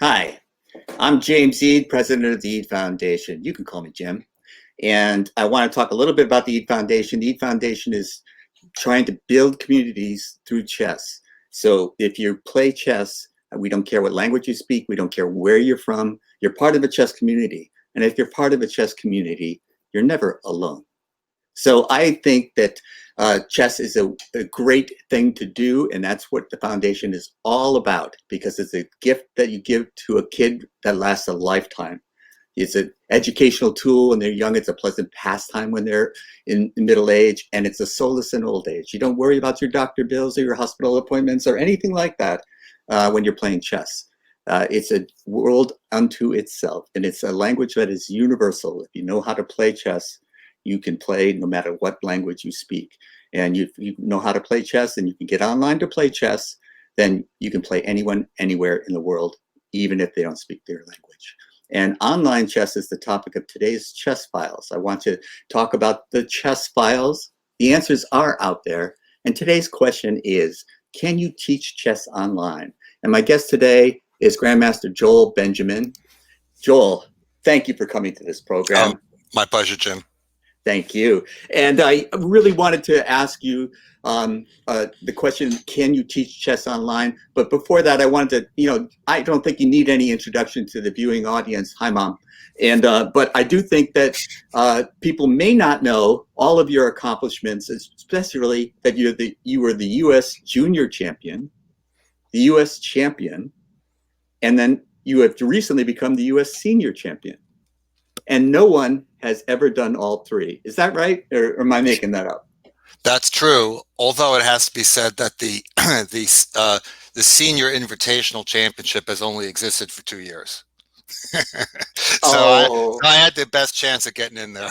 Hi, I'm James Eade, president of the Eade Foundation. You can call me Jim. And I want to talk a little bit about the Eade Foundation. The Eade Foundation is trying to build communities through chess. So if you play chess, we don't care what language you speak, we don't care where you're from, you're part of a chess community. And if you're part of a chess community, you're never alone. So I think that chess is a great thing to do, and that's what the foundation is all about, because it's a gift that you give to a kid that lasts a lifetime. It's an educational tool when they're young. It's a pleasant pastime when they're in middle age, and it's a solace in old age. You don't worry about your doctor bills or your hospital appointments or anything like that when you're playing chess. It's a world unto itself, and it's a language that is universal. If you know how to play chess, you can play no matter what language you speak. And if you know how to play chess and you can get online to play chess, then you can play anyone, anywhere in the world, even if they don't speak their language. And online chess is the topic of today's Chess Files. I want to talk about the Chess Files. The answers are out there. And today's question is, can you teach chess online? And my guest today is Grandmaster Joel Benjamin. Joel, thank you for coming to this program. Oh, my pleasure, Jim. Thank you. And I really wanted to ask you the question, can you teach chess online? But before that, I wanted to, I don't think you need any introduction to the viewing audience. Hi, Mom. And but I do think that people may not know all of your accomplishments, especially that you were the U.S. junior champion, the U.S. champion, and then you have recently become the U.S. senior champion. And no one has ever done all three. Is that right? Or am I making that up? That's true. Although it has to be said that the senior invitational championship has only existed for 2 years. So I had the best chance of getting in there.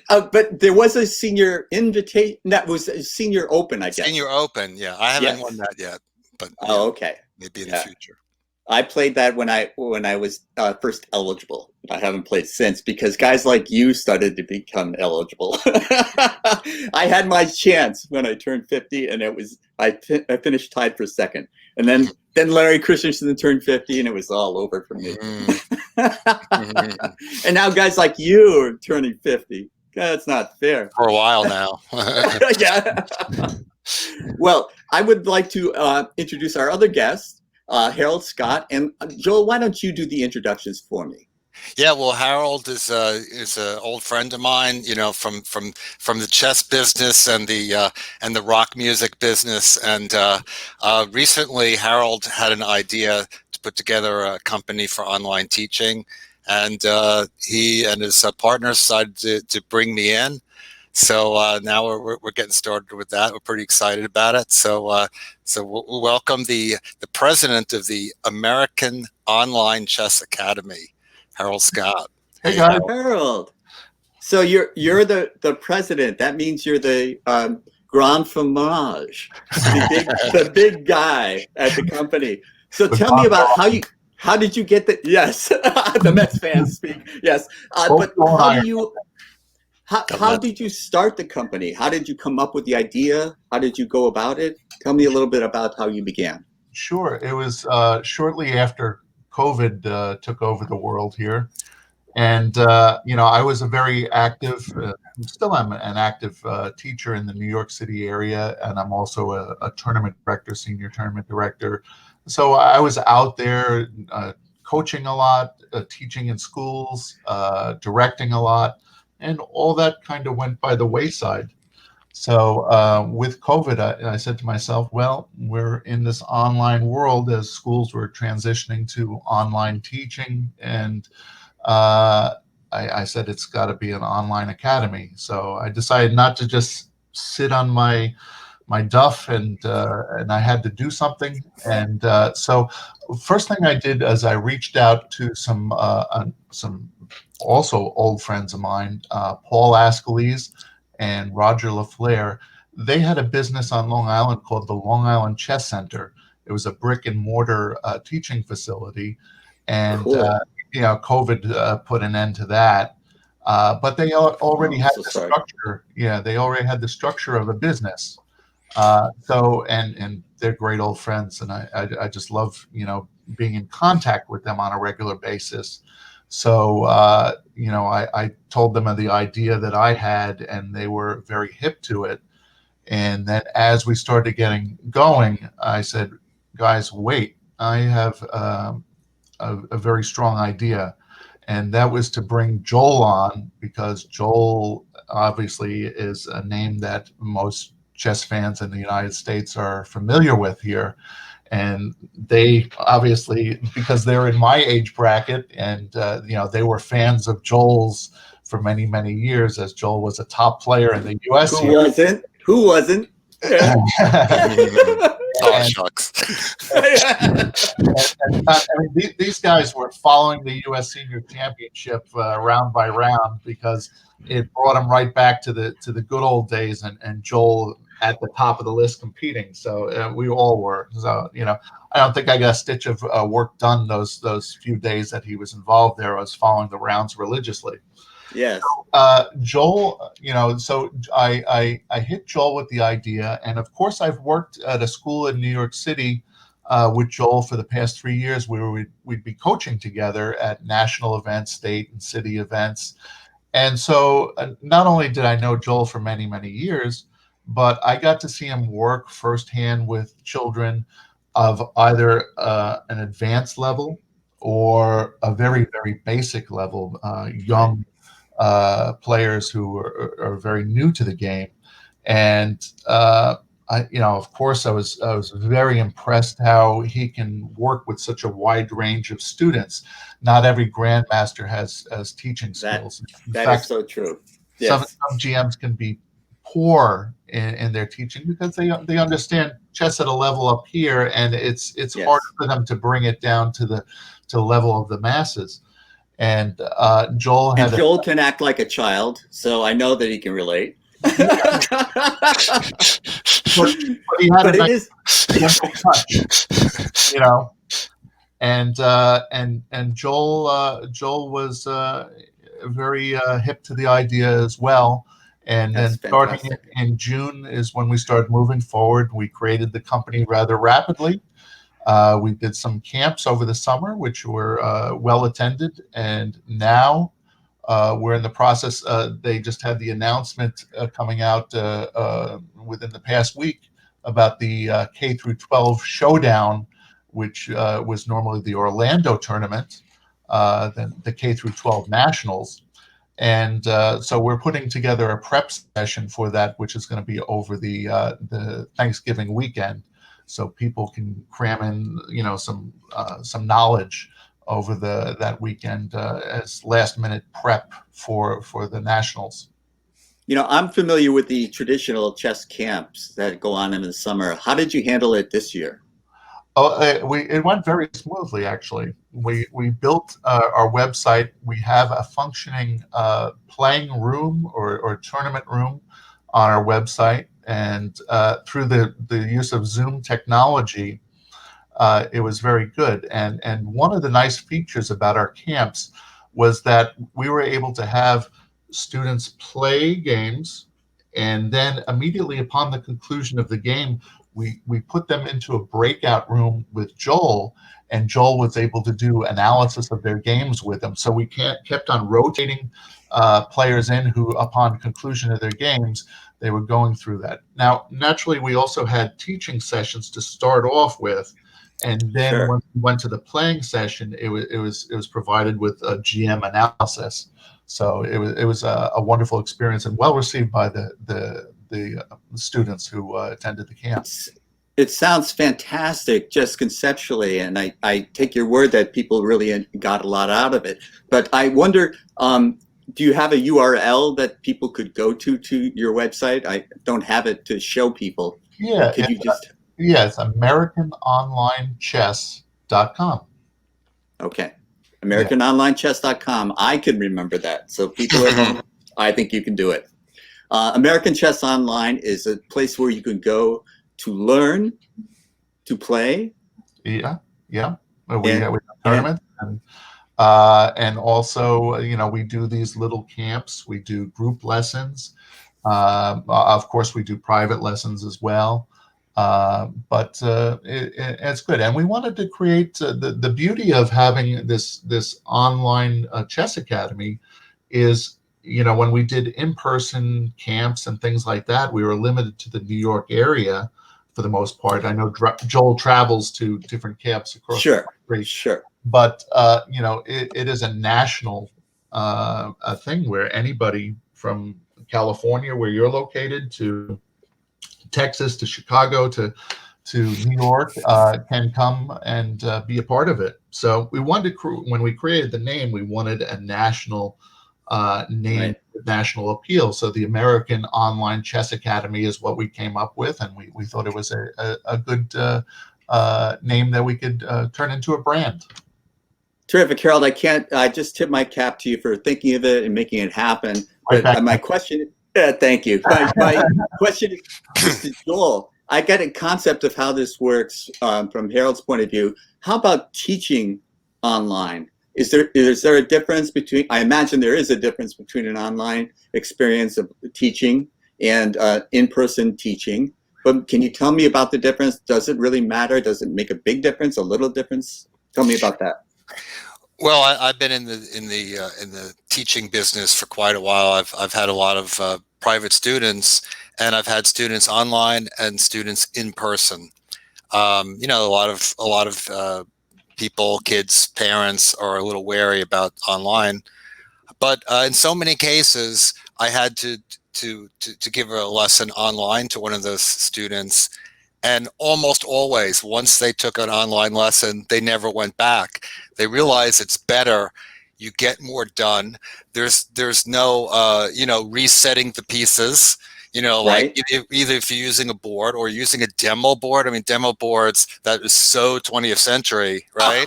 But there was a senior invitation. That was a senior open, I guess. Senior open, yeah. I haven't won that yet, but okay. Maybe in the future. I played that when I was first eligible. I haven't played since because guys like you started to become eligible. I had my chance when I turned 50, and I finished tied for second. And then Larry Christensen turned 50, and it was all over for me. And now guys like you are turning 50. That's not fair. For a while now. Yeah. Well, I would like to introduce our other guest. Harold Scott, and Joel, why don't you do the introductions for me? Yeah, well, Harold is an old friend of mine, from the chess business and the rock music business. And recently, Harold had an idea to put together a company for online teaching, and he and his partners decided to bring me in. So now we're getting started with that. We're pretty excited about it. So we'll welcome the president of the American Online Chess Academy, Harold Scott. Hey guys, Harold. So you're the president. That means you're the grand fromage, the big guy at the company. So tell me about how did you get the the Mets fans speak but how did you start the company? How did you come up with the idea? How did you go about it? Tell me a little bit about how you began. Sure. It was shortly after COVID took over the world here. And, I was a very active, still am an active teacher in the New York City area. And I'm also a tournament director, senior tournament director. So I was out there coaching a lot, teaching in schools, directing a lot. And all that kind of went by the wayside. So with COVID, I said to myself, well, we're in this online world as schools were transitioning to online teaching. And I said, it's got to be an online academy. So I decided not to just sit on my duff, and I had to do something. And so first thing I did is I reached out to some also old friends of mine, Paul Ascalese and Roger LaFleur. They had a business on Long Island called the Long Island Chess Center. It was a brick and mortar teaching facility, and cool. COVID put an end to that. But they already had the structure. Yeah, they already had the structure of a business. And they're great old friends, and I just love being in contact with them on a regular basis. So I told them of the idea that I had, and they were very hip to it. And then as we started getting going, I said, guys, wait, I have a very strong idea. And that was to bring Joel on, because Joel obviously is a name that most chess fans in the United States are familiar with here. And they obviously, because they're in my age bracket, and they were fans of Joel's for many, many years, as Joel was a top player in the U.S. Who wasn't? Who wasn't? Yeah. Oh, And- shucks. these guys were following the U.S. Senior Championship round by round, because it brought them right back to the good old days, and Joel at the top of the list competing. So we all were. So I don't think I got a stitch of work done those few days that he was involved there. I was following the rounds religiously. Yes. Joel, so I hit Joel with the idea, and of course I've worked at a school in New York City with Joel for the past 3 years, where we'd be coaching together at national events, state and city events. And so not only did I know Joel for many, many years, but I got to see him work firsthand with children of either an advanced level or a very, very basic level, young players who are very new to the game. And of course, I was very impressed how he can work with such a wide range of students. Not every grandmaster has teaching skills. That is so true. Yes. Some GMs can be poor in their teaching, because they understand chess at a level up here, and it's Yes. hard for them to bring it down to the level of the masses. And Joel can act like a child, so I know that he can relate. but he had But a it is gentle touch, and Joel was very hip to the idea as well. And That's then starting fantastic. in June is when we started moving forward. We created the company rather rapidly. We did some camps over the summer, which were well attended, and now we're in the process. They just had the announcement coming out within the past week about the K through 12 showdown, which was normally the Orlando tournament, then the K through 12 nationals. And so we're putting together a prep session for that, which is going to be over the Thanksgiving weekend, so people can cram in, some knowledge over that weekend as last minute prep for the nationals. I'm familiar with the traditional chess camps that go on in the summer. How did you handle it this year? Oh, it went very smoothly, actually. We built our website. We have a functioning playing room or tournament room on our website, and through the use of Zoom technology, it was very good. And one of the nice features about our camps was that we were able to have students play games, and then immediately upon the conclusion of the game, we put them into a breakout room with Joel, and Joel was able to do analysis of their games with them. So we kept on rotating players in who, upon conclusion of their games, they were going through that. Now, naturally, we also had teaching sessions to start off with, and then Sure. when we went to the playing session, it was provided with a GM analysis. So it was a wonderful experience, and well received by the students who attended the camp. It sounds fantastic just conceptually, and I take your word that people really got a lot out of it. But I wonder, do you have a URL that people could go to your website? I don't have it to show people. Yeah. Could you just... Yes, AmericanOnlineChess.com. Okay. AmericanOnlineChess.com. I can remember that. So people at home, I think you can do it. American Chess Online is a place where you can go to learn, to play. Yeah. We have tournaments, and also, we do these little camps. We do group lessons. Of course, we do private lessons as well. But it's good. And we wanted to create the beauty of having this online chess academy is, when we did in-person camps and things like that, we were limited to the New York area for the most part. I know Joel travels to different camps across the country. Sure. But, it is a national a thing where anybody from California, where you're located, to Texas, to Chicago, to New York, can come and be a part of it. So we wanted to, when we created the name, we wanted a national name, national appeal. So the American Online Chess Academy is what we came up with, and we thought it was a good name that we could turn into a brand. Terrific, Harold. I just tip my cap to you for thinking of it and making it happen. But my question, thank you. My question is to Joel. I get a concept of how this works from Harold's point of view. How about teaching online? Is there a difference between, I imagine there is a difference between an online experience of teaching and in-person teaching. But can you tell me about the difference? Does it really matter? Does it make a big difference, a little difference? Tell me about that. Well, I've been in the teaching business for quite a while. I've had a lot of private students, and I've had students online and students in person. A lot of people, kids, parents are a little wary about online, but in so many cases, I had to give a lesson online to one of those students. And almost always, once they took an online lesson, they never went back. They realize it's better. You get more done. There's no, resetting the pieces. Like either if you're using a board or using a demo board. I mean, demo boards, that is so 20th century, right?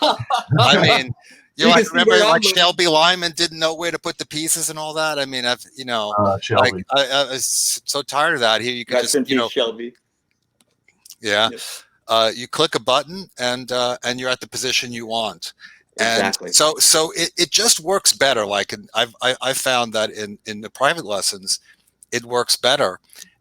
I mean, remember like Shelby Lyman didn't know where to put the pieces and all that. I mean, Shelby. I was so tired of that. Here you could just, Shelby. Yeah. You click a button and you're at the position you want. Exactly. And so it just works better. Like I found that in the private lessons, it works better.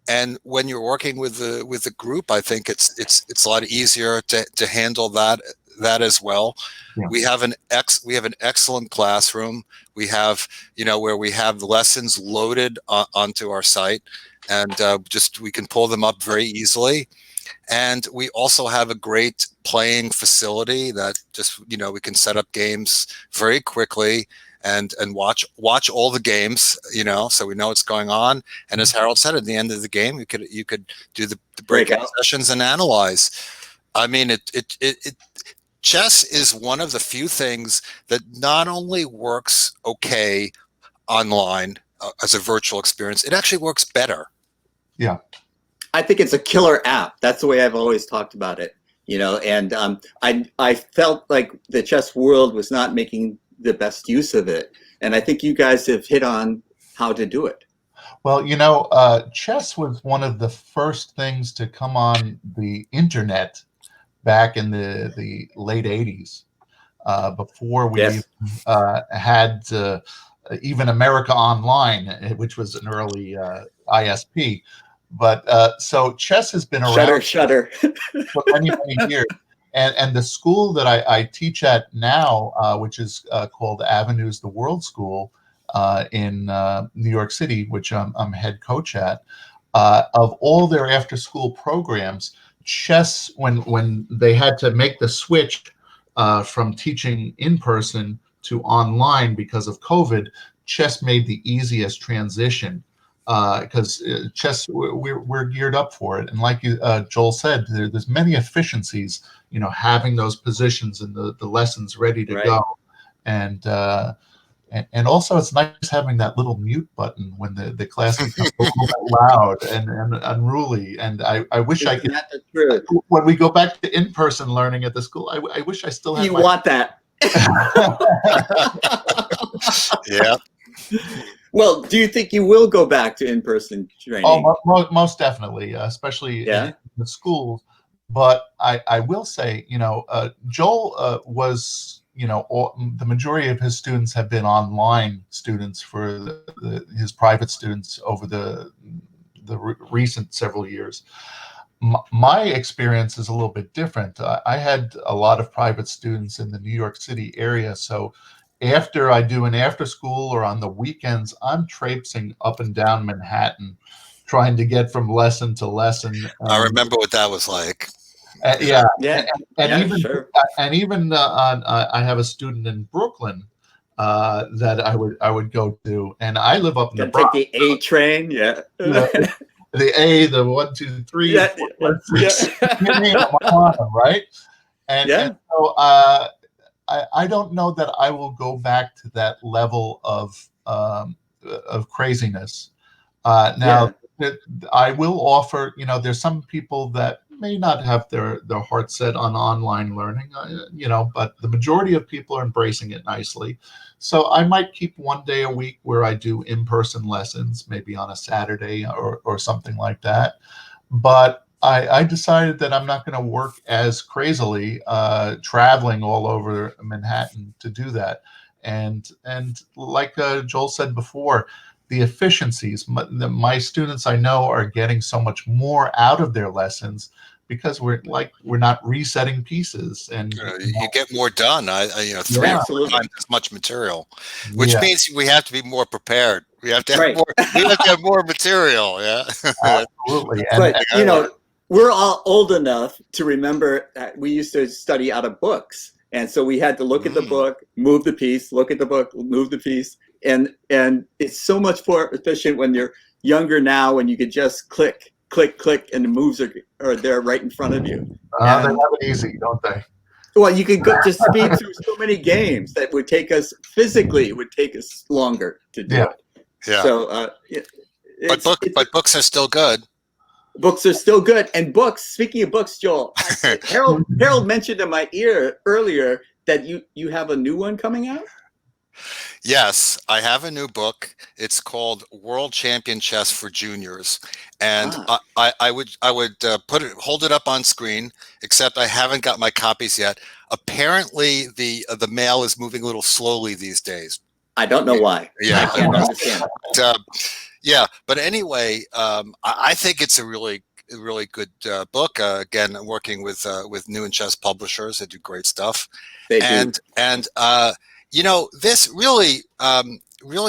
And when you're working with a group, I think it's a lot easier to handle that as well. Yeah. We have an excellent classroom. We have, where we have the lessons loaded onto our site, and we can pull them up very easily. And we also have a great playing facility that just, we can set up games very quickly and watch all the games, so we know what's going on. And as Harold said, at the end of the game, you could do the breakout sessions and analyze. I mean, chess is one of the few things that not only works okay online as a virtual experience, it actually works better. Yeah. I think it's a killer app. That's the way I've always talked about it, and I felt like the chess world was not making the best use of it. And I think you guys have hit on how to do it. Well, chess was one of the first things to come on the internet back in the late 80s, before we had even America Online, which was an early ISP. But so chess has been around Shudder. for many, many years. And the school that I teach at now, which is called Avenues the World School in New York City, which I'm head coach at, of all their after-school programs, chess, when they had to make the switch from teaching in person to online because of COVID, chess made the easiest transition. Because chess, we're geared up for it, and like Joel said, there's many efficiencies, having those positions and the lessons ready to go, and also it's nice having that little mute button when the class becomes a little bit loud and unruly. And I wish I could. When we go back to in-person learning at the school, I wish I still had. You want that? Yeah. Well, do you think you will go back to in-person training? Oh, most definitely, especially in the schools. But I will say, Joel was, the majority of his students have been online students for his private students over the recent several years. My experience is a little bit different. I had a lot of private students in the New York City area, so after I do an after school or on the weekends, I'm traipsing up and down Manhattan, trying to get from lesson to lesson. I remember what that was like. Yeah, Yeah, and yeah, even sure. I have a student in Brooklyn that I would go to, and I live up in the Gotta take Bronx. the A train. Yeah. The A, the 1, 2, 3, Yeah, 4, 5, 6, you name yeah. them, I'm on them, right? And Yeah. so I don't know that I will go back to that level of craziness. Now, Yeah. I will offer, there's some people that may not have their heart set on online learning, but the majority of people are embracing it nicely. So I might keep one day a week where I do in-person lessons, maybe on a Saturday or something like that. But I decided that I'm not going to work as crazily traveling all over Manhattan to do that. And like Joel said before, the efficiencies, my students I know are getting so much more out of their lessons because we're not resetting pieces, and You get more done. Three or four Absolutely. times as much material, which yeah, means we have to be more prepared. We have to have Right. more. We have to have more material. Yeah. absolutely. And But we're all old enough to remember that we used to study out of books, and so we had to look at the book, move the piece, look at the book, move the piece, and it's so much more efficient when you're younger now, when you could just click, click, click, and the moves are there right in front of you. they have And it easy, don't they? well, you could go just speed through so many games that would take us physically, it would take us longer to do Yeah. it. Yeah. So But books are still good. books are still good. And books, speaking of books, Joel, Harold mentioned in my ear earlier that you have a new one coming out. Yes, I have a new book. It's called World Champion Chess for Juniors, and I would hold it up on screen. Except I haven't got my copies yet. Apparently, the mail is moving a little slowly these days. I don't know why. Yeah, I can't understand. Yeah, but anyway, I think it's a really good book. Again, I'm working with New and Chess Publishers. They do great stuff, They and do. this really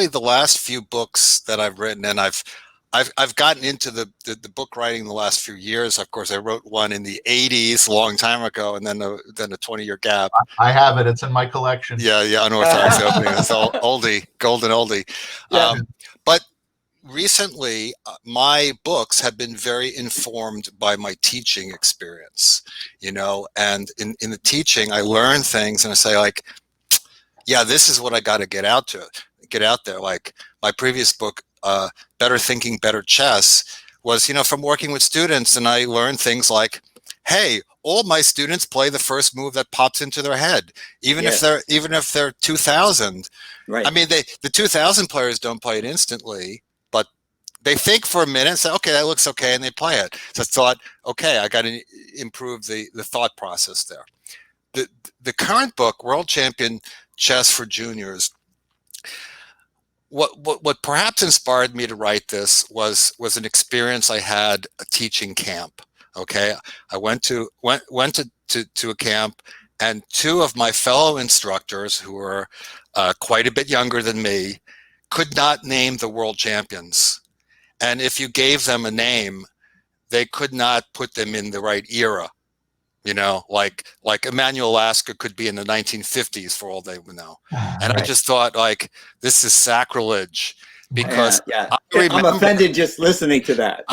the last few books that I've written, and I've gotten into the book writing the last few years. Of course, I wrote one in the '80s, a long time ago, and then a 20-year gap. I have it. It's in my collection. Yeah, unorthodox opening. It's all oldie, golden oldie. Yeah. But recently, my books have been very informed by my teaching experience, and in the teaching, I learn things and I say like, yeah, this is what I got to get out there. Like my previous book, Better Thinking, Better Chess, was, from working with students, and I learned things like, hey, all my students play the first move that pops into their head, even if they're 2000. Right. I mean, the 2000 players don't play it instantly, but they think for a minute and say, okay, that looks okay, and they play it. So I thought, okay, I got to improve the thought process there. The current book, World Champion Chess for Juniors, what perhaps inspired me to write this was an experience I had a teaching camp. Okay, I went to a camp, and two of my fellow instructors, who were quite a bit younger than me, could not name the world champions. And if you gave them a name, they could not put them in the right era. Like Emmanuel Lasker could be in the 1950s for all they would know. And I just thought, like, this is sacrilege, because I'm offended just listening to that.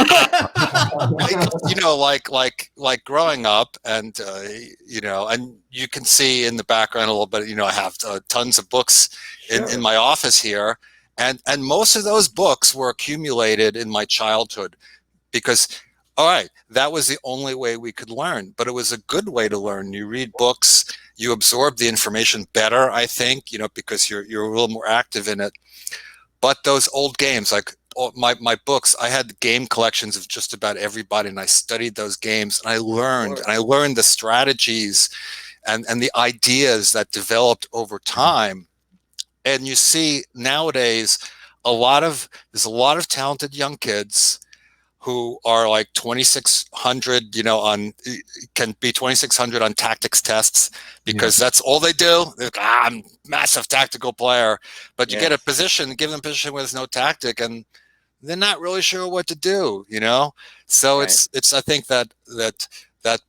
like growing up, and and you can see in the background a little bit, I have tons of books in my office here, and most of those books were accumulated in my childhood, because all right, that was the only way we could learn, but it was a good way to learn. You read books, you absorb the information better, I think, because you're a little more active in it. But those old games, like my books, I had game collections of just about everybody, and I studied those games, and I learned the strategies and the ideas that developed over time. And you see nowadays there's a lot of talented young kids who are like 2,600, can be 2,600 on tactics tests because that's all they do. They're like, I'm a massive tactical player, but you get a position, give them a position where there's no tactic, and they're not really sure what to do, So it's I think that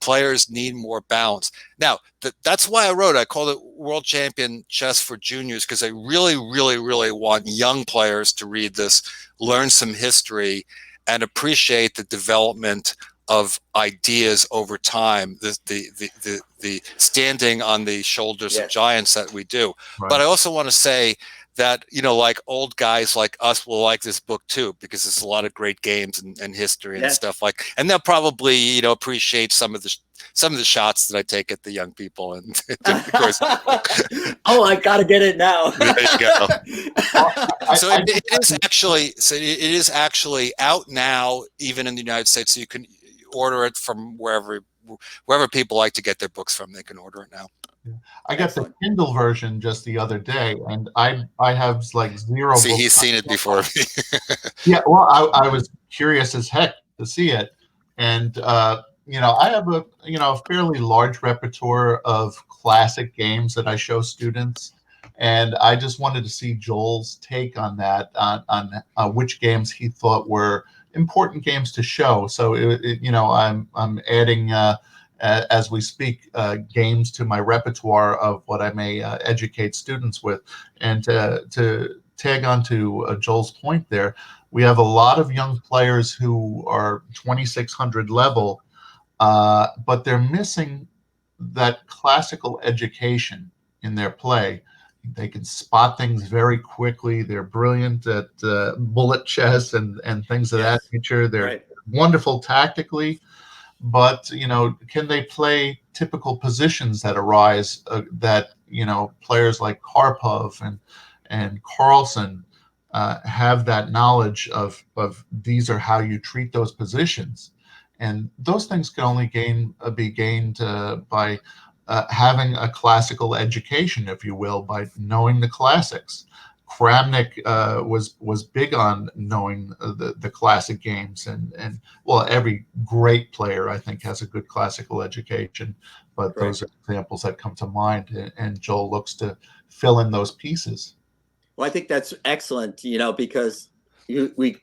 players need more balance. Now, that's why I called it World Champion Chess for Juniors, because I really, really, really want young players to read this, learn some history, and appreciate the development of ideas over time, the standing on the shoulders of giants that we do. Right. But I also want to say that, like old guys like us will like this book too, because there's a lot of great games and history and stuff and they'll probably, appreciate some of the shots that I take at the young people. And of course, oh, I got to get it now. There you go. So it is actually out now, even in the United States. So you can order it from wherever people like to get their books from. They can order it now. I got the Kindle version just the other day, and I have like zero. See, he's seen it before. Yeah, well, I was curious as heck to see it, and I have a fairly large repertoire of classic games that I show students, and I just wanted to see Joel's take on that, on which games he thought were important games to show. So I'm adding. As we speak, games to my repertoire of what I may educate students with. And to tag on to Joel's point there, we have a lot of young players who are 2,600 level, but they're missing that classical education in their play. They can spot things very quickly. They're brilliant at bullet chess and things of that nature. They're wonderful tactically. But, can they play typical positions that arise that, players like Karpov and Carlson have that knowledge of these are how you treat those positions. And those things can only be gained by having a classical education, if you will, by knowing the classics. Kramnik was big on knowing the classic games, and every great player I think has a good classical education, but those are examples that come to mind, and Joel looks to fill in those pieces. Well, I think that's excellent, because we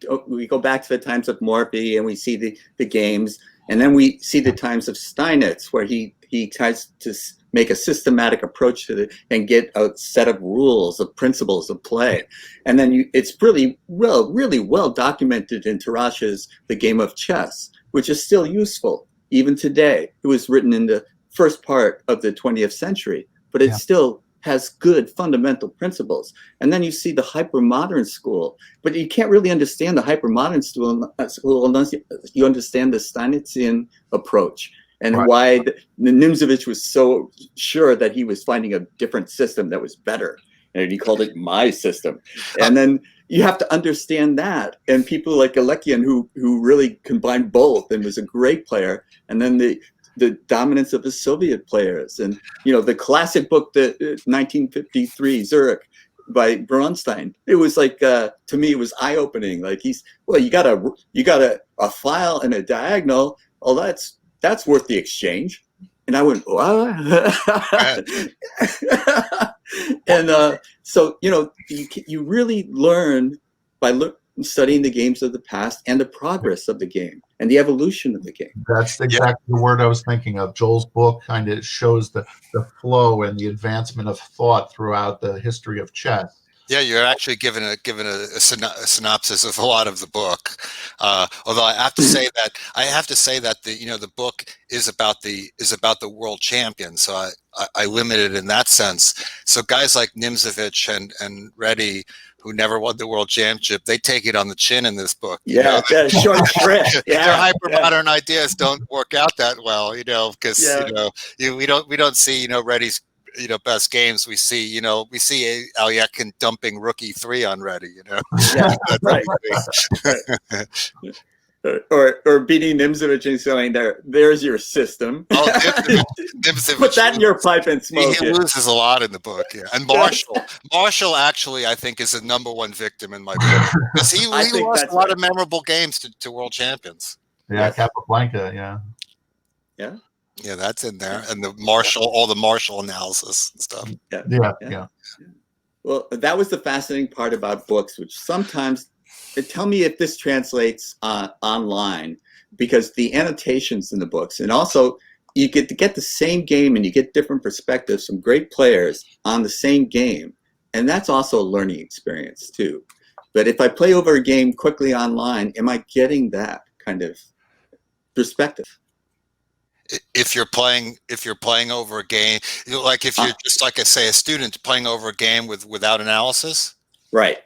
go back to the times of Morphy and we see the games, and then we see the times of Steinitz where he tries to make a systematic approach to it and get a set of rules, of principles of play. And then it's really well documented in Tarasha's The Game of Chess, which is still useful even today. It was written in the first part of the 20th century, but it still has good fundamental principles. And then you see the hypermodern school, but you can't really understand the hypermodern school unless you understand the Steinitzian approach. And why the Nimzovich was so sure that he was finding a different system that was better. And he called it my system. And then you have to understand that. And people like Alekian who really combined both and was a great player. And then the dominance of the Soviet players. And, the classic book, the 1953, Zurich, by Bronstein. It was like, to me, it was eye-opening. Like you got a file and a diagonal. Oh, that's worth the exchange. And I went, what? And so, you really learn by studying the games of the past and the progress of the game and the evolution of the game. That's exactly the word I was thinking of. Joel's book kind of shows the flow and the advancement of thought throughout the history of chess. Yeah, you're actually given a synopsis of a lot of the book. Although I have to say that the book is about the world champion. So I limit it in that sense. So guys like Nimzovich and Reddy, who never won the world championship, they take it on the chin in this book. Short shrift. Their hypermodern ideas don't work out that well, because we don't see Reddy's best games. We see Alyekin dumping rookie 3 on Reddy. Yeah, right. or beating Nimzovich and saying, there's your system. Oh, Nimzovich. Put that in your pipe and smoke he it. loses a lot in the book. Yeah. And Marshall actually, I think, is the #1 victim in my book. Because he lost a lot of memorable games to world champions. Yeah, yes. Capablanca, yeah. Yeah. Yeah, that's in there. And all the Marshall analysis and stuff. Yeah. Well, that was the fascinating part about books, which sometimes, tell me if this translates online, because the annotations in the books, and also you get to get the same game and you get different perspectives from great players on the same game. And that's also a learning experience too. But if I play over a game quickly online, am I getting that kind of perspective? If you're playing over a game, like if you're just like say a student playing over a game without analysis, right?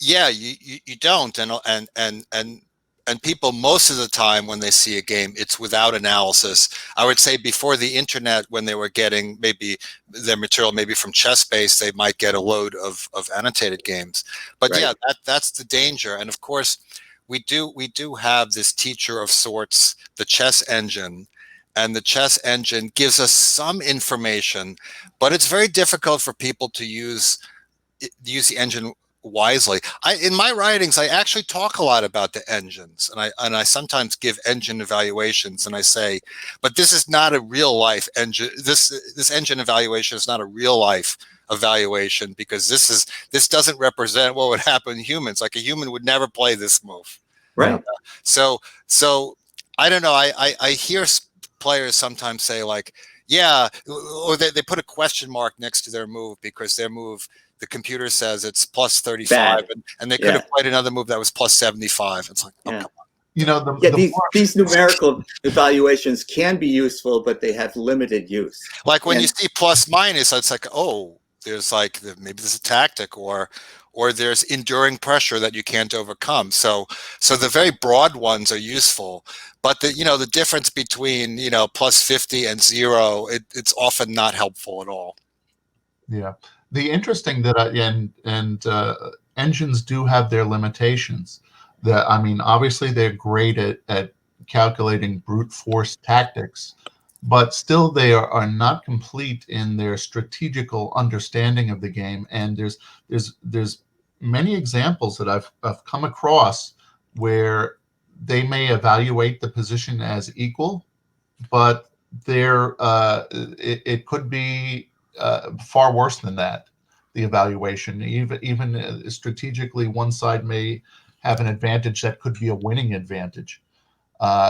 Yeah, you don't, and people most of the time when they see a game, it's without analysis. I would say before the internet, when they were getting maybe their material maybe from ChessBase, they might get a load of annotated games. But right. Yeah, that's the danger. And of course, we do have this teacher of sorts, the chess engine, and the chess engine gives us some information, but it's very difficult for people to use the engine wisely. In my writings, I actually talk a lot about the engines, and I sometimes give engine evaluations, and I say, but this is not a real life engine. This engine evaluation is not a real life evaluation, because this doesn't represent what would happen to humans. Like a human would never play this move. Right. So I don't know. I hear players sometimes say like, yeah, or they put a question mark next to their move because their move, the computer says it's plus 35, and they could have played another move that was plus 75. It's like, oh, come on. You know, these numerical evaluations can be useful, but they have limited use. Like when you see plus minus, it's like, oh, there's like maybe there's a tactic, or there's enduring pressure that you can't overcome. So the very broad ones are useful, but the difference between plus 50 and 0, it's often not helpful at all. Yeah, the interesting that engines do have their limitations. I mean, obviously they're great at calculating brute force tactics, but still they are not complete in their strategical understanding of the game. And there's many examples that I've come across where they may evaluate the position as equal, but it could be far worse than that. The evaluation, even strategically, one side may have an advantage that could be a winning advantage.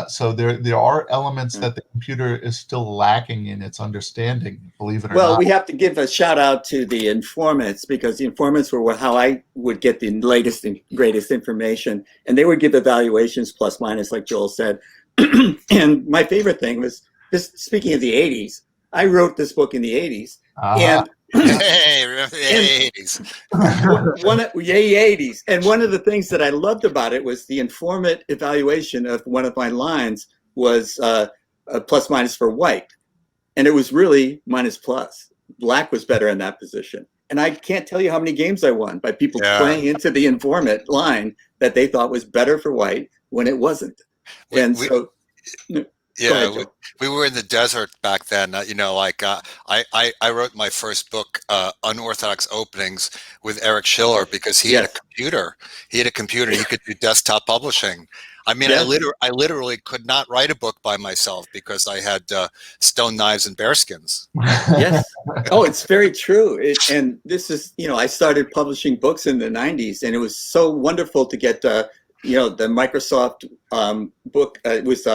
So there are elements that the computer is still lacking in its understanding, believe it or not. Well, we have to give a shout out to the informants, because the informants were how I would get the latest and greatest information, and they would give evaluations plus minus, like Joel said. And my favorite thing was, speaking of the 80s, I wrote this book in the 80s, and hey, remember the 80s. Yay, 80s. And one of the things that I loved about it was the informant evaluation of one of my lines was a plus minus for white. And it was really minus plus. Black was better in that position. And I can't tell you how many games I won by people playing into the informant line that they thought was better for white when it wasn't. Yeah, we were in the desert back then. I wrote my first book, Unorthodox Openings, with Eric Schiller, because he had a computer. He had a computer. He could do desktop publishing. I mean, I literally could not write a book by myself because I had stone knives and bearskins. Yes. Oh, it's very true. And this is, I started publishing books in the 90s, and it was so wonderful to get, the Microsoft book. It was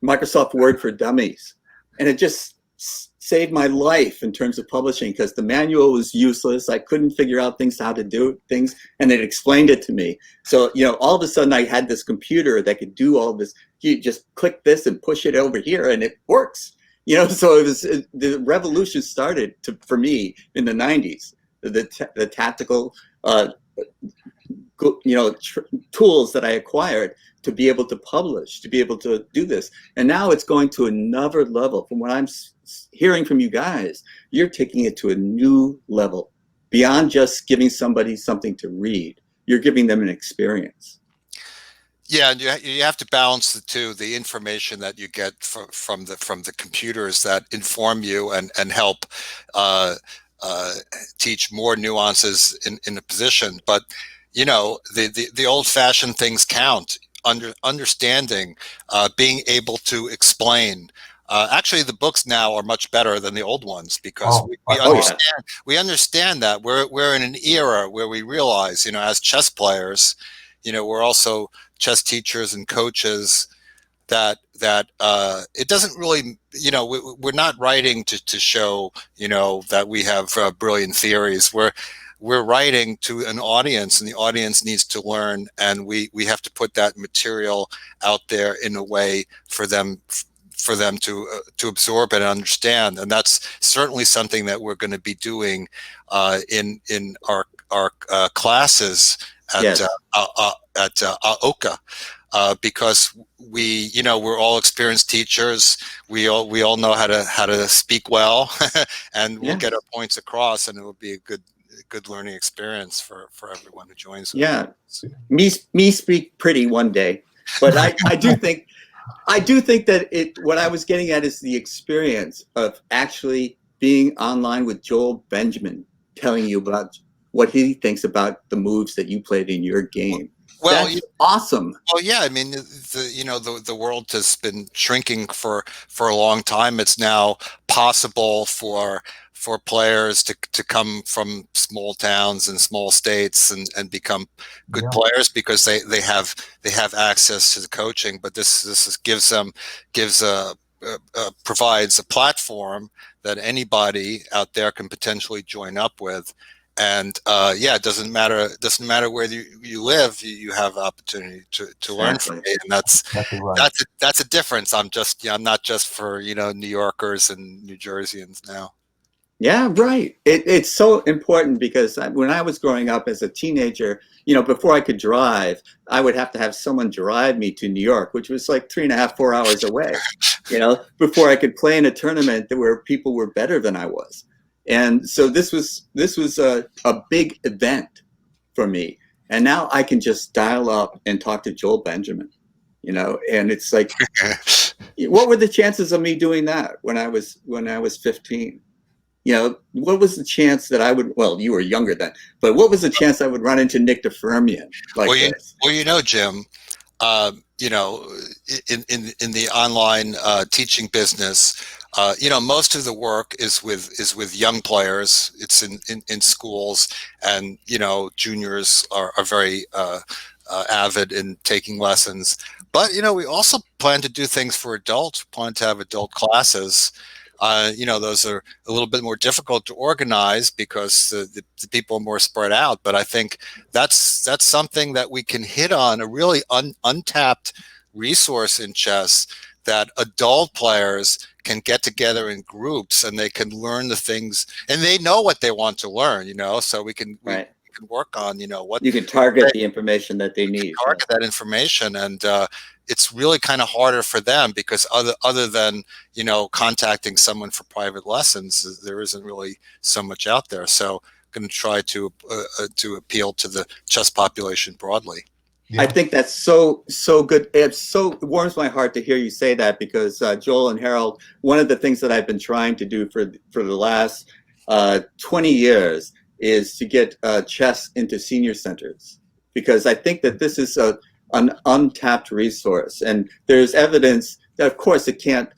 Microsoft Word for Dummies. And it just saved my life in terms of publishing, because the manual was useless. I couldn't figure out how to do things, and it explained it to me. So, all of a sudden I had this computer that could do all this. You just click this and push it over here and it works. So the revolution started for me in the 90s. The tactical, tools that I acquired to be able to publish, to be able to do this. And now it's going to another level. From what I'm hearing from you guys, you're taking it to a new level, beyond just giving somebody something to read. You're giving them an experience. Yeah, and you have to balance the two, the information that you get from the computers that inform you and help uh, uh, teach more nuances in the position. But you know, the old-fashioned things count. Understanding, being able to explain. Actually, the books now are much better than the old ones because Oh, we by Oh far. yeah, understand that we're in an era where we realize, you know, as chess players, you know, we're also chess teachers and coaches that it doesn't really, you know, we're not writing to show, you know, that we have brilliant theories. We're writing to an audience, and the audience needs to learn, and we have to put that material out there in a way for them to absorb and understand. And that's certainly something that we're going to be doing in our classes at yes, Oka, because you know, we're all experienced teachers. We all know how to speak well, and we'll get our yes, points across, and it will be a good learning experience for everyone who joins yeah. us. Me speak pretty one day, but I do think that what I was getting at is the experience of actually being online with Joel Benjamin telling you about what he thinks about the moves that you played in your game. Well, That's awesome. well, yeah. I mean, you know, the world has been shrinking for a long time. It's now possible for players to come from small towns and small states and become good Yeah. players because they have access to the coaching. But gives provides a platform that anybody out there can potentially join up with. And yeah, it doesn't matter where you live. You have opportunity to learn from Exactly. me, and Exactly right. that's a difference. I'm not just for, you know, New Yorkers and New Jerseyans now. Yeah, right. It's so important because when I was growing up as a teenager, you know, before I could drive, I would have to have someone drive me to New York, which was like 3.5, 4 hours away, you know, before I could play in a tournament where people were better than I was. And so this was a big event for me. And now I can just dial up and talk to Joel Benjamin, you know, and it's like, what were the chances of me doing that when I was 15? You know, what was the chance that I would, well, you were younger then, but what was the chance I would run into Nick DeFermian Well, like this? you know, Jim, you know, in the online teaching business, you know, most of the work is with young players. It's in schools, and you know, juniors are very avid in taking lessons. But you know, we also plan to do things for adults. We plan to have adult classes. You know, those are a little bit more difficult to organize because the people are more spread out. But I think that's something that we can hit on, a really untapped resource in chess, that adult players can get together in groups and they can learn the things, and they know what they want to learn, you know, so we Right. can work on, you know, what You can target the information that they need. Yeah. target that information. And it's really kind of harder for them because other than, you know, contacting someone for private lessons, there isn't really so much out there. So going to try to appeal to the chess population broadly. I Yeah. think that's so good. It warms my heart to hear you say that because Joel and Harold, one of the things that I've been trying to do for the last 20 years is to get chess into senior centers because I think that this is an untapped resource, and there's evidence that, of course, it can't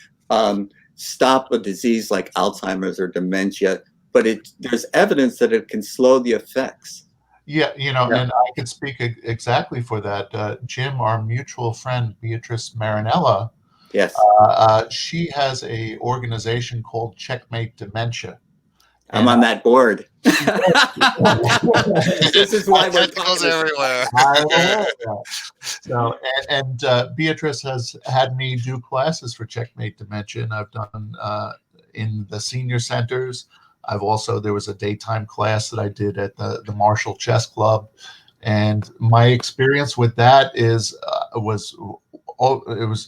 stop a disease like Alzheimer's or dementia, but there's evidence that it can slow the effects. Yeah, you know, Yeah. and I could speak exactly for that. Jim, our mutual friend Beatrice Marinella, Yes, she has a organization called Checkmate Dementia, I'm and on that board. she This is why we're Tentacles talking. everywhere. I'm aware of that. So, and Beatrice has had me do classes for Checkmate Dementia, and I've done in the senior centers. I've also, there was a daytime class that I did at the Marshall Chess Club, and my experience with that it was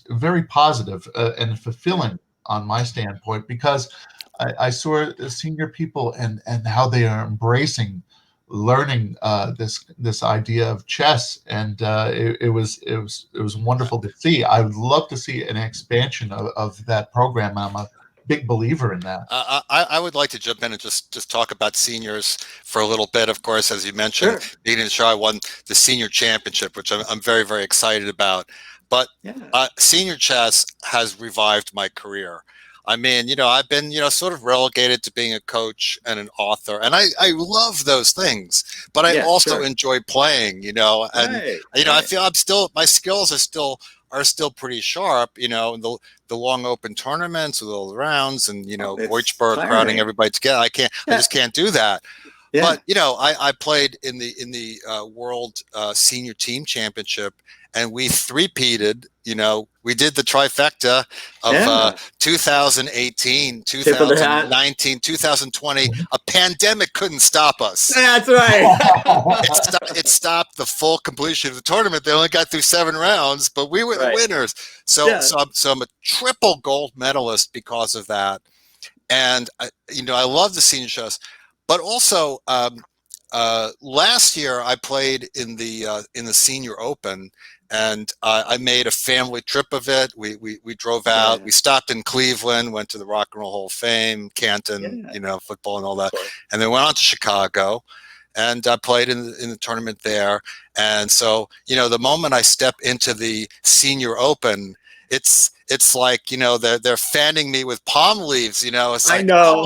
very positive and fulfilling on my standpoint because I saw the senior people and how they are embracing learning this idea of chess, and it was wonderful to see. I would love to see an expansion of that program. I'm a big believer in that. I would like to jump in and just talk about seniors for a little bit. Of course, as you mentioned, Sure. beginning of the show, I won the senior championship, which I'm very, very excited about. But Yeah. senior chess has revived my career. I mean, I've been, sort of relegated to being a coach and an author, and I love those things, but I Yeah, also sure. enjoy playing, and, Right. I Right. feel my skills are still pretty sharp, and the long open tournaments with all the rounds and, Oh, it's Deutschberg crowding tiring. everybody together. I Yeah. just can't do that. Yeah. But I played in the World Senior Team Championship, and we three-peated. We did the trifecta of Yeah. 2018, Tip of the hat. 2019, 2020. A pandemic couldn't stop us. That's right. It stopped the full completion of the tournament. They only got through 7 rounds, but we were the Right. winners. So, Yeah. so I'm a triple gold medalist because of that. And I love the senior chess, but also last year I played in the Senior Open, and I made a family trip of it. We drove out. Yeah. We stopped in Cleveland, went to the Rock and Roll Hall of Fame, Canton, Yeah. football and all that, Of course. and then went on to Chicago, and I played in the tournament there. And so the moment I step into the Senior Open, it's like they're fanning me with palm leaves. It's I like, know.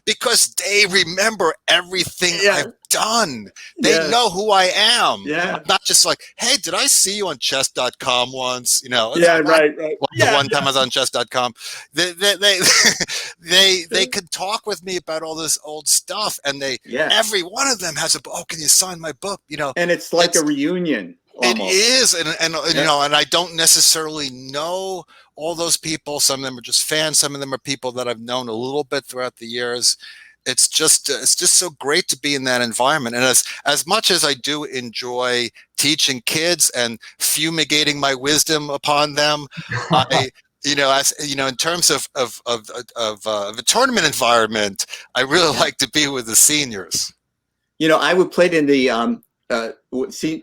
because they remember everything Yeah. I've done. They Yeah. know who I am. Yeah. I'm not just like, hey, did I see you on chess.com once? It's Yeah. not Right. like the Yeah. one time I was on chess.com. They could talk with me about all this old stuff, and Yeah. every one of them has a book. Oh, can you sign my book? And it's like it's- a reunion. It Almost. is, and Yeah. and I don't necessarily know all those people. Some of them are just fans. Some of them are people that I've known a little bit throughout the years. It's just so great to be in that environment. And as much as I do enjoy teaching kids and fumigating my wisdom upon them, I in terms of a tournament environment, I really like to be with the seniors. I would play in the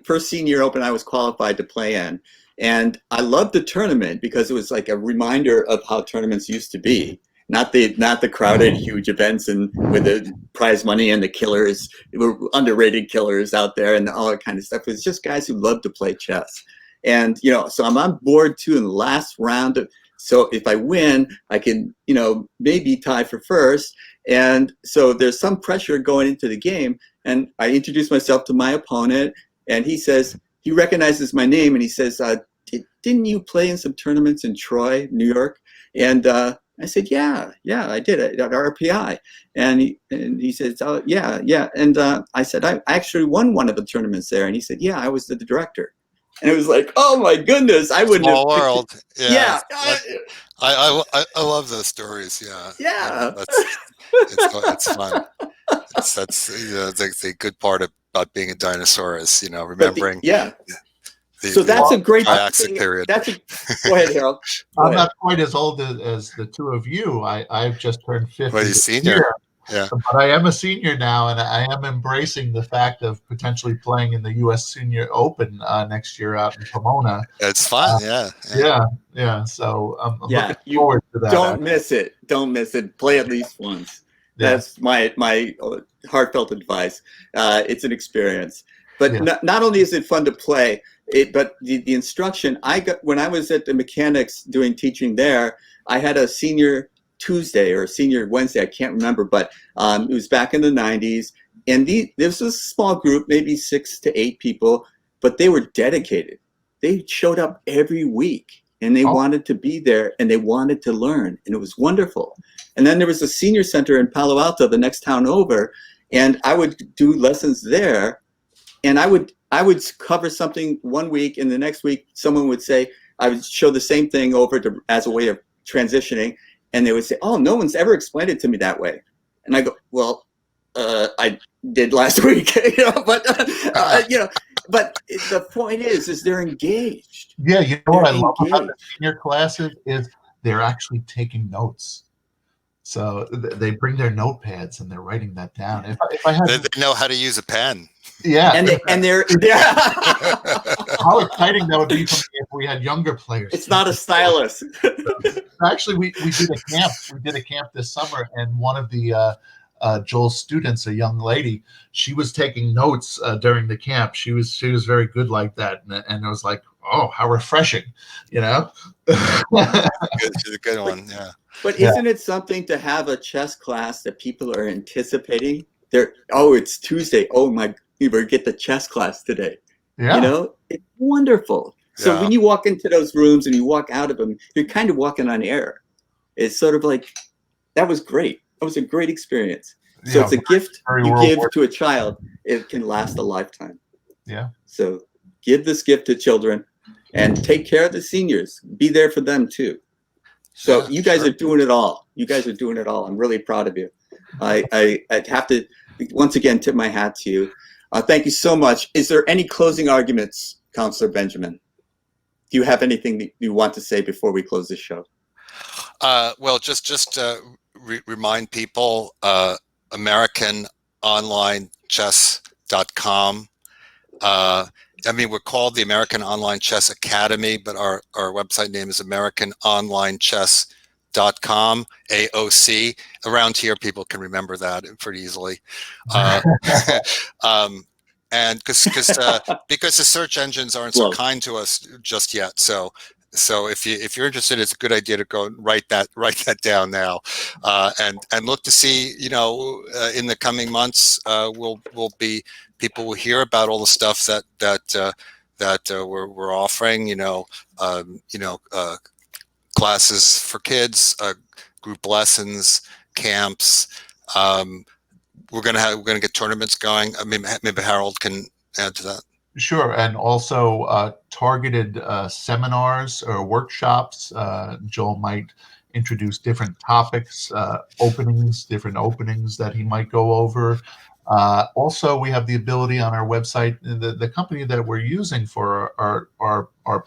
first Senior Open I was qualified to play in. And I loved the tournament because it was like a reminder of how tournaments used to be. Not the crowded, huge events and with the prize money and the killers, were underrated killers out there and all that kind of stuff. It was just guys who loved to play chess. And, so I'm on board too in the last round. So if I win, I can, maybe tie for first. And so there's some pressure going into the game. And I introduce myself to my opponent, and he recognizes my name, and he says, didn't you play in some tournaments in Troy, New York? And I said, yeah, I did it at RPI. And he says, oh, yeah. And I said, I actually won one of the tournaments there. And he said, yeah, I was the director. And it was like, oh my goodness, I wouldn't Small have. world. Yeah. I love those stories. Yeah. Yeah. It's fun. That's the good part about being a dinosaur is remembering. So that's a great Triassic period. Go ahead, Harold. I'm not quite as old as the two of you. I've just turned 50. Well, you're senior. Yeah. But I am a senior now, and I am embracing the fact of potentially playing in the U.S. Senior Open next year out in Pomona. It's fun. Yeah. So I'm looking forward to that. Don't miss it. Don't miss it. Play at least once. That's my heartfelt advice. It's an experience. But not only is it fun to play, but the instruction I got when I was at the mechanics doing teaching there, I had a senior Tuesday or senior Wednesday, I can't remember, but it was back in the 90s. And this was a small group, maybe 6 to 8 people, but they were dedicated. They showed up every week and they wanted to be there and they wanted to learn. And it was wonderful. And then there was a senior center in Palo Alto, the next town over, and I would do lessons there. And I would cover something one week, and the next week someone would say, I would show the same thing over as a way of transitioning, and they would say, oh, no one's ever explained it to me that way. And I go, well, I did last week, but the point is they're engaged. Yeah, you know what I love about the senior classes is they're actually taking notes. So they bring their notepads and they're writing that down. If I had, They know how to use a pen. yeah, and they're how exciting that would be for me if we had younger players. it's not a stylus. Actually, we did a camp. We did a camp this summer, and one of the Joel's students, a young lady, she was taking notes during the camp. She was very good like that, and it was like, oh, how refreshing, you know. She's a good one. Yeah. But isn't it something to have a chess class that people are anticipating? It's Tuesday. Oh my, we better get the chess class today. Yeah. You know, it's wonderful. So when you walk into those rooms and you walk out of them, you're kind of walking on air. It's sort of like, that was great. That was a great experience. So it's a gift you give to a child. It can last a lifetime. Yeah. So give this gift to children and take care of the seniors. Be there for them too. So you guys are doing it all. You guys are doing it all. I'm really proud of you. I'd have to, once again, tip my hat to you. Thank you so much. Is there any closing arguments, Counselor Benjamin? Do you have anything that you want to say before we close this show? Well, just remind people, AmericanOnlineChess.com. I mean, we're called the American Online Chess Academy, but our website name is AmericanOnlineChess.com, AOC. Around here, people can remember that pretty easily. And because the search engines aren't so kind to us just yet. So if you're interested, it's a good idea to go and write that down now, and look to see, in the coming months, people will hear about all the stuff that we're offering. Classes for kids, group lessons, camps. We're gonna get tournaments going. I mean, maybe Harold can add to that. Sure, and also targeted seminars or workshops. Joel might introduce different topics, different openings that he might go over. Also, we have the ability on our website. The company that we're using for our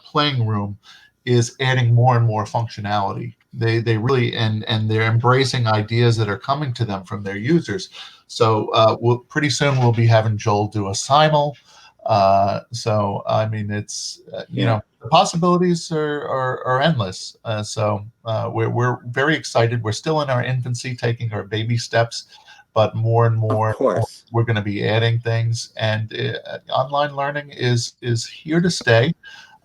playing room is adding more and more functionality. They really and they're embracing ideas that are coming to them from their users. So pretty soon we'll be having Joel do a simul. So I mean, it's the possibilities are endless. So we're very excited. We're still in our infancy, taking our baby steps, but more and more we're going to be adding things. And online learning is here to stay.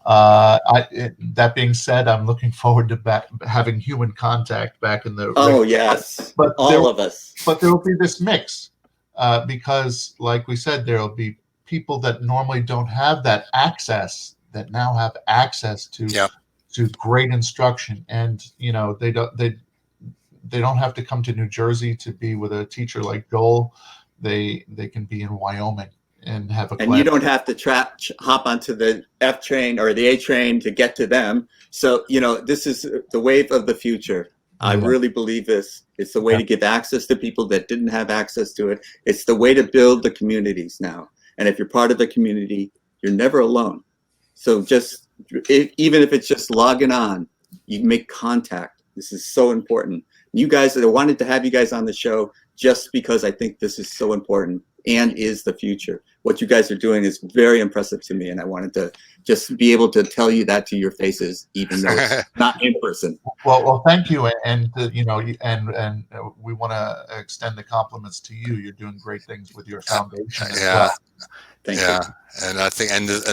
That being said, I'm looking forward to having human contact back in the. Oh yes, but all of us. But there will be this mix, because, like we said, there will be people that normally don't have that access that now have access to great instruction, and they don't have to come to New Jersey to be with a teacher like Joel. They can be in Wyoming and have a class. And you don't have to hop onto the F train or the A train to get to them. So this is the wave of the future. I really believe this. It's the way to give access to people that didn't have access to it. It's the way to build the communities now. And if you're part of the community, you're never alone. So even if it's just logging on, you make contact. This is so important. You guys, I wanted to have you guys on the show just because I think this is so important and is the future. What you guys are doing is very impressive to me, and I wanted to just be able to tell you that to your faces, even though it's not in person. Well, thank you, and we want to extend the compliments to you. You're doing great things with your foundation as well. Thank you. And I think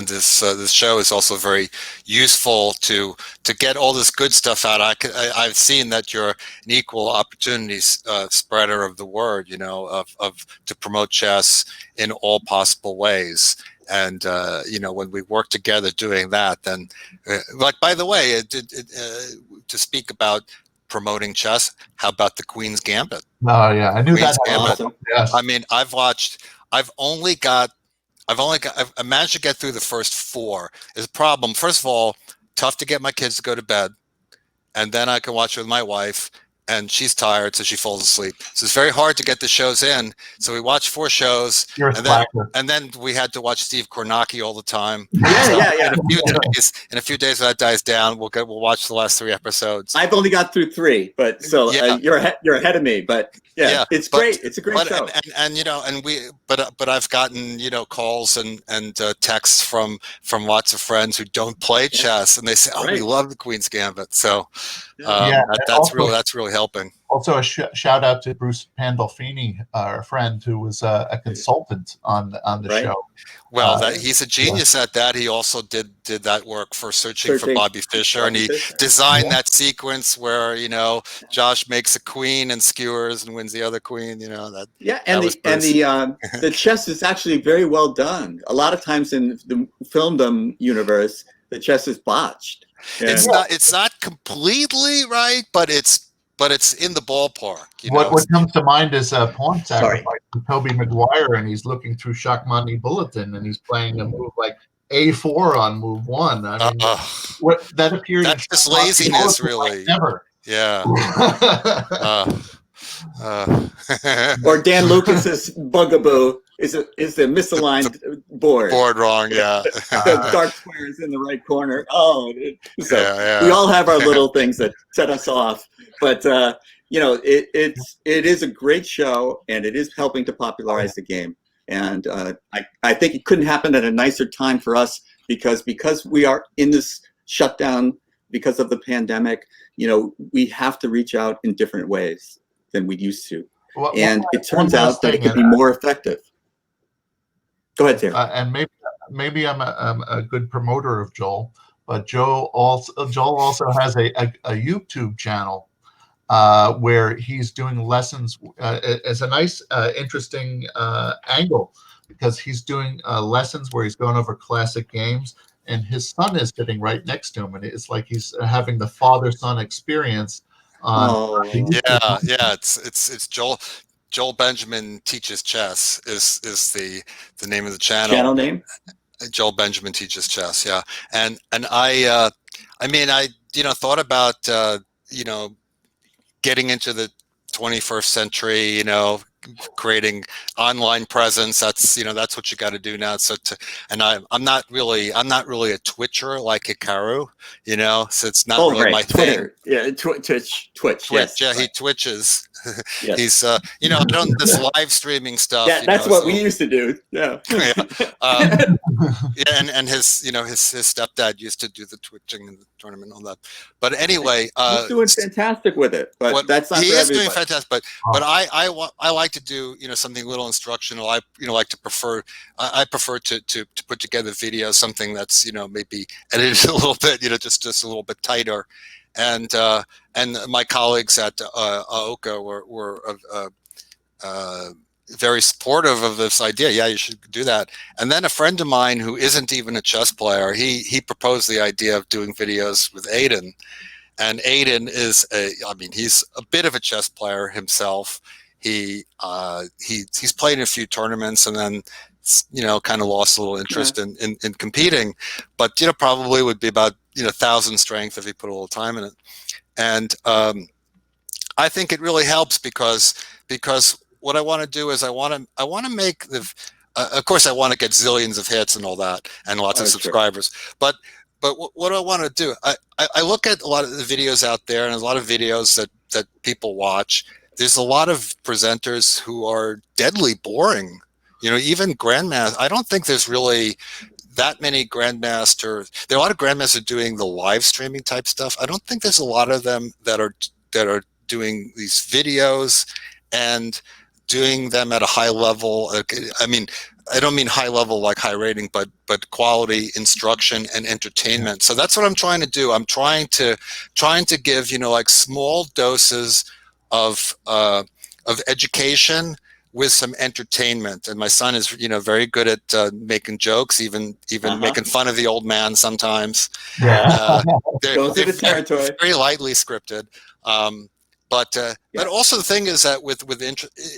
this show is also very useful to get all this good stuff out. I've seen that you're an equal opportunities spreader of the word, to promote chess in all possible ways. And when we work together doing that, then by the way, to speak about promoting chess, how about the Queen's Gambit? Oh yeah, I knew that. Awesome. Yes. I mean, I've managed to get through the first 4. Is a problem. First of all, tough to get my kids to go to bed, and then I can watch it with my wife. and she's tired, so she falls asleep. So it's very hard to get the shows in. So we watched 4 shows, You're a slacker. and then we had to watch Steve Kornacki all the time. Yeah. In a few days when that dies down, we'll watch the last 3 episodes. I've only got through 3, but so you're ahead of me. But it's great. It's a great show. But I've gotten calls and texts from lots of friends who don't play chess, and they say, "Oh, we love the Queen's Gambit." So that's really helping. Also, a shout out to Bruce Pandolfini, our friend, who was a consultant on the show. Well, he's a genius at that. He also did that work for Searching for Bobby Fischer, and he designed that sequence where Josh makes a queen and skewers and wins the other queen. The chess is actually very well done. A lot of times in the filmdom universe, the chess is botched. It's not completely right, but it's in the ballpark. What comes to mind is a pawn sacrifice with Toby Maguire, and he's looking through Shakmani Bulletin, and he's playing a move like A4 on move 1. I mean, what that appears that's just laziness, really. Never. Yeah. Or Dan Lucas's bugaboo is the misaligned board. Board wrong, yeah. The dark square is in the right corner. We all have our little things that set us off. But it is a great show, and it is helping to popularize the game. And I think it couldn't happen at a nicer time for us because we are in this shutdown because of the pandemic. We have to reach out in different ways than we used to, and it turns out that it can be more effective. Go ahead, Terry. And maybe I'm a good promoter of Joel, but Joel also has a YouTube channel where he's doing lessons. It's a nice, interesting angle because he's doing lessons where he's going over classic games, and his son is sitting right next to him, and it's like he's having the father-son experience. It's Joel Benjamin Teaches Chess is the name of the channel. Channel name? Joel Benjamin Teaches Chess, yeah. And I thought about getting into the 21st century, creating online presence. That's what you got to do now. So I'm not really a Twitcher like Hikaru, so it's not really my Twitter. thing. Yeah, Twitch. Yes. Yeah, he twitches. Yes. He's done this live streaming stuff. Yeah, that's what we used to do. Yeah. And his stepdad used to do the twitching in the tournament and all that. But anyway, he's doing fantastic with it. But that's not he for is everybody. doing fantastic. But I like to do something a little instructional. I prefer to put together videos, something that's maybe edited a little bit, just a little bit tighter. And my colleagues at AOCA were very supportive of this idea. Yeah, you should do that. And then a friend of mine who isn't even a chess player, he proposed the idea of doing videos with Aiden. And Aiden he's a bit of a chess player himself. He's played in a few tournaments and then kind of lost a little interest in competing, but probably would be about 1,000 strength if he put a little time in it. And I think it really helps because what I want to do is I want to make of course I want to get zillions of hits and all that and lots of subscribers, but what I want to do, I look at a lot of the videos out there and a lot of videos that people watch. There's a lot of presenters who are deadly boring. Even grandmaster. I don't think there's really that many grandmasters. There are a lot of grandmasters doing the live streaming type stuff. I don't think there's a lot of them that are doing these videos and doing them at a high level. I mean, I don't mean high level like high rating, but quality instruction and entertainment. So that's what I'm trying to do. I'm trying to give like small doses of education with some entertainment. And my son is very good at making jokes, even making fun of the old man sometimes. Yeah. They're very lightly scripted. But also the thing is that with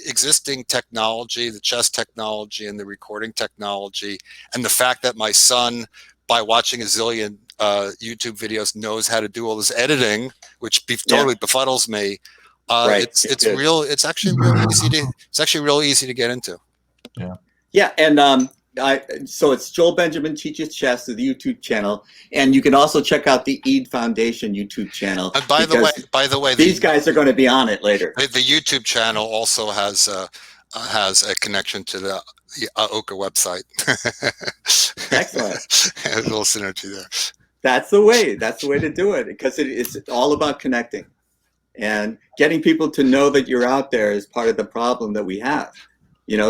existing technology, the chess technology and the recording technology, and the fact that my son, by watching a zillion YouTube videos, knows how to do all this editing, which totally befuddles me. Right. It's Good. real. It's actually real easy to. It's actually real easy to get into. Yeah, and so it's Joel Benjamin Teaches Chess, the YouTube channel, and you can also check out the Eid Foundation YouTube channel. And by the way, these guys are going to be on it later. The YouTube channel also has a connection to the Oka website. Excellent. A little synergy there. That's the way. That's the way to do it, because it's all about connecting and getting people to know that you're out there is part of the problem that we have.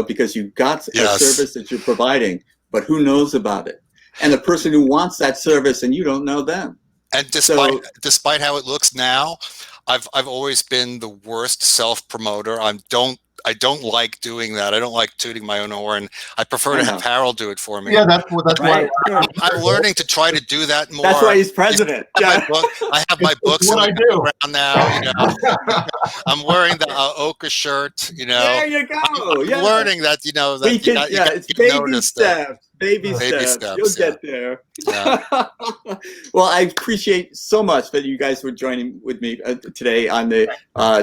Because you've got a service that you're providing, but who knows about it? And the person who wants that service, and you don't know them. And despite how it looks now, I've always been the worst self-promoter. I don't like doing that. I don't like tooting my own horn. I prefer to have Harold do it for me. Yeah, that's right. why I'm learning to try to do that more. That's why he's president. I have my books in what I the do background now. I'm wearing the Oka shirt. There you go. I'm learning that that we can. It's baby steps. Baby steps. You'll get there. Yeah. Well, I appreciate so much that you guys were joining with me today on the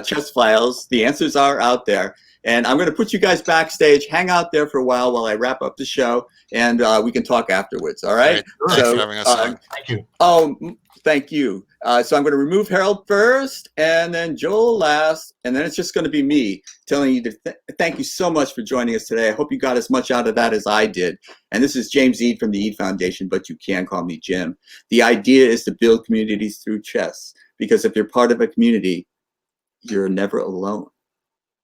Chess Files. The answers are out there. And I'm going to put you guys backstage, hang out there for a while I wrap up the show, and we can talk afterwards. All right? Thanks for having us on. Thank you. Oh, thank you. So I'm going to remove Harold first, and then Joel last, and then it's just going to be me telling you to thank you so much for joining us today. I hope you got as much out of that as I did. And this is James Eid from the Eid Foundation, but you can call me Jim. The idea is to build communities through chess, because if you're part of a community, you're never alone.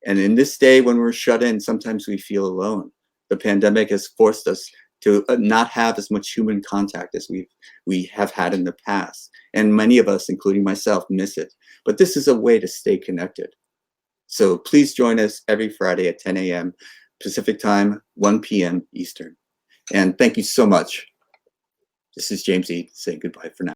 And in this day when we're shut in, sometimes we feel alone. The pandemic has forced us to not have as much human contact as we have had in the past. And many of us, including myself, miss it. But this is a way to stay connected. So please join us every Friday at 10 a.m. Pacific time, 1 p.m. Eastern. And thank you so much. This is James Eid saying goodbye for now.